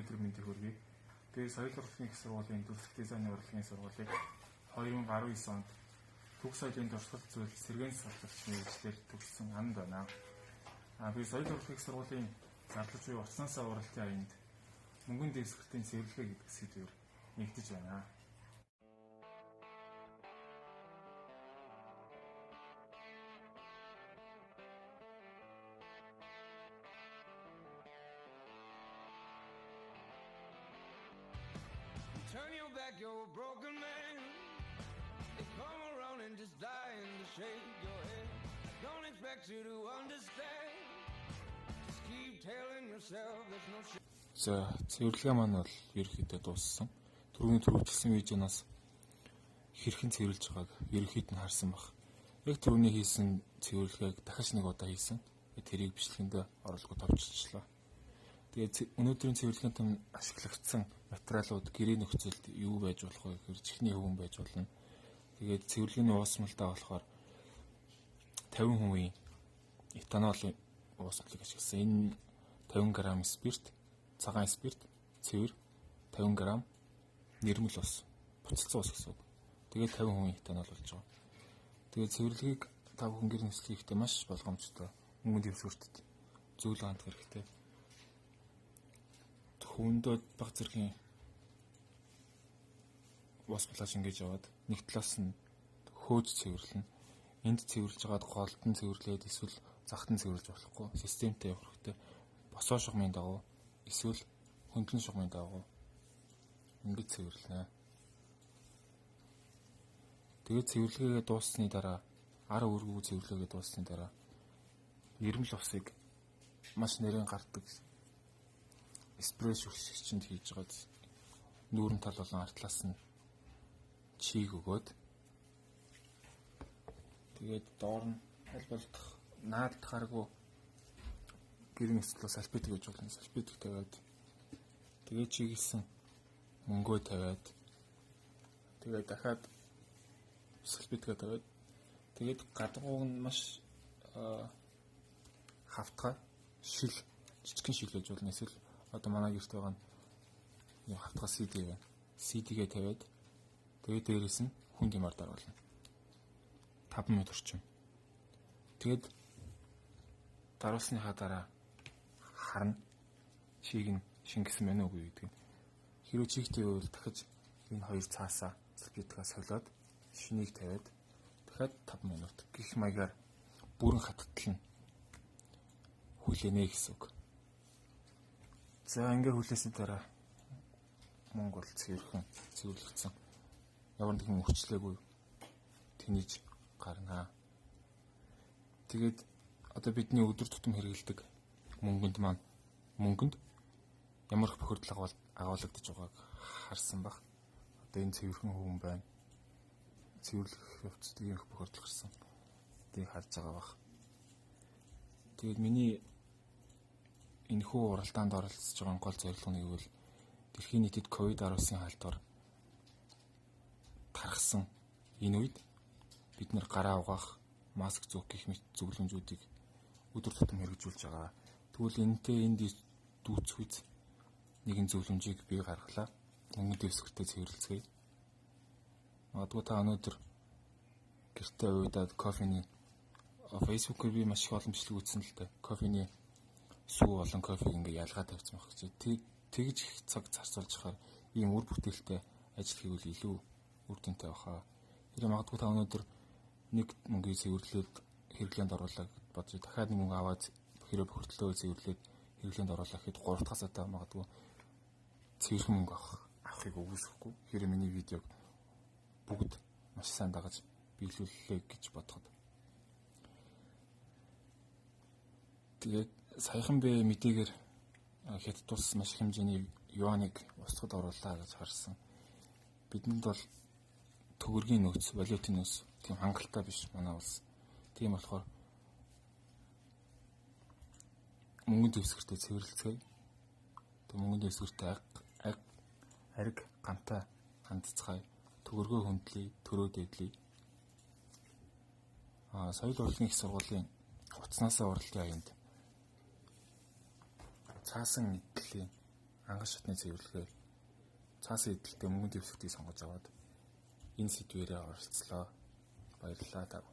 өнөөдөр мэндийг хүргэе. Тэгээд соёл урлагийн их сургуулийн дүрслэх дизайны урлагийн сургуулийг 2019 онд төв соёлын туршлага зүйл сэргээн салбарч мэргэжлэр төгссөн анд байна. Би соёл урлагийн их сургуулийн зарлаж буй уцнаасаа уралтын аянд мөнгөн дэвсгэртийн цэвэрлэгээ гэдэг сэдвээр нэгдэж байна. Turn your back, you're a broken man. They come around and just dying to shake your head. Don't expect you to understand. Just keep telling yourself there's no shit. За, цэвэрлэгээ маань бол ерөнхийдөө дууссан. Түрүүний түрүүлжсэн видеоноос хэрхэн цэвэрлж байгааг ерөнхийд нь харсан баг. Яг түрүүний хийсэн цэвэрлэгээг дахиж нэг удаа хийсэн. Тэрийг бичлэгэндээ оруулахыг товчилчлаа. Тэгээд өнөөдрийн цэвэрлэгийн тань ашиглагдсан материалууд гэрээ нөхцөлд юу байж болох вэ гэхээр чихний хөвөн байж болно. Тэгээд цэвэрлэгийн уусмалдаа болохоор 50% этанолын уусмалыг ашигласан. Энэ 50 г спирт, цагаан спирт, цэвэр, 50 г нэрмэл ус, буцалсан ус гэсэн үг. Тэгээд 50% этанол болж байгаа. Тэгээд цэвэрлэгийг та бүхэн гэр нөхцөл хийхдээ маш болгоомжтой. Мөнгөнд дэвсгэрт зүйл хандах хэрэгтэй. Хөвөндөө баг зэргийн ус булааш ингэж яваад нэг талаас нь хөөж цэвэрлэнэ. Энд цэвэрлж байгаад голдон цэвэрлээд эсвэл захтан цэвэрлж болохгүй. Системтэй явах хэрэгтэй. Босоо шугамын дагуу эсвэл хөндлөн шугамын дагуу ингэж цэвэрлэнэ. Тэгээд цэвэрлэгээ дууссаны дараа ара өргөг цэвэрлэгээ дууссаны дараа нэрмэл усыг маш нэрэн гардаг эспрессо шигчэнд хийж байгаад нүүрэн тал болон арт талаас нь чийг өгөөд тэгээд доор нь аль болох наадтахааргүй гэрийн эсвэлс салфетик гэж болно. Салфетик тавиад тэгээд чиглэсэн мөнгөө тавиад тэгээд дахиад салфетик тавиад тэгээд гадууг нь маш хавтгай шил жижигхэн шил гэж болно. Эсвэл одоо манай гэрт байгаа нь хавтгай CD байна. CD-гээ тавиад тэгээд дээрээс нь хүн димаар даруулна. 5 минут орчим. Тэгээд даруулсныхаа дараа харна чийг нь шингэсэн байна уу гэдэг. Хэрвээ чигтэй байвал дахиж энэ хоёр цаасаа салфетикаа солиод шинийг тавиад дахиад 5 минут гэх маягаар бүрэн хаттал нь хүлээнэ гэсэн үг. За ингээ хүлээсэн дараа мөнгө бол цэвэрлэгдсэн. Ямар нэгэн өвчлөөгүй тэнийж гарнаа. Тэгээд одоо бидний өдөр тутам хэрэгэлдэг мөнгөнд ямар их бохирдол агуулгадж байгааг харсан баг. Одоо энэ цэвэрхэн хөвөн байна. Цэвэрлэх явцад их бохирдол гарсан. Тийг харж байгаа баг. Тэгээд миний энэхүү уралдаанд оролцож байгаа гол зорилго нь гэвэл дэлхийн нийтэд COVID-19 хаалтаар тархсан энэ үед бид нэр гараа угаах, маск зүүх гэх мэт зөвлөмжүүдийг өдөр тутам хэрэгжүүлж байгаа. Тэгвэл энэтэй энд дүүцэх үед нэгэн зөвлөмжийг бий гаргалаа. Мөнгөнд дэвсгэртээ цэвэрлэцгээе. Магадгүй та өнөөдөр гэртээ уйдаад кофений Facebook-ээр би маш их олон бичлэг үзсэн л дээ. Кофений сүү болон кофег ингээ ялгаа тавьсан байх гэж. Тэгж их цаг зарцуулж хахаар ийм үр бүтээлтэй ажил хийвэл илүү үр дүнтэй баха. Тэр магадгүй та өнөөдөр нэг мөнгөийг цэвэрлээд хэрэглээнд оруулаа гэж бодож дахиад нэг мөнгө аваад хэрэг бохирдлоо цэвэрлээд хэрэглээнд оруулаа гэхэд 3 дахь сатаа магадгүй цэвэрхэн мөнгө авахыг үгүйсэхгүй. Хэрэг миний видеог бүгд маш сайн дагаж биелүүллээ гэж бодоход. Тэгээд саяхан би мэдээгээр хятад улс маш их хэмжээний юаныг устгад оруулаа гэж харсан. Бидэнд бол төгрөгийн нөөц, валютын нөөц тийм хангалттай биш манай улс. Тийм болохоор мөнгөнд дэвсгэртээ цэвэрлэцгээе. Тэг мөнгөнд дэвсгэртээ ариг гантай хандцгаая. Төгрөгөө хөндлөе, төрөө дэдлэе. Соёл урлагийн их сургуулийн уцнаасаа уралтын аянд цаасан эдлийн ангас шатны цэвэрлэгээ цаасан эдэлтэй мөнгөний дэвсгэртийг сонгож аваад энэ сэдвээрээ оролцлоо. Баярлалаа та.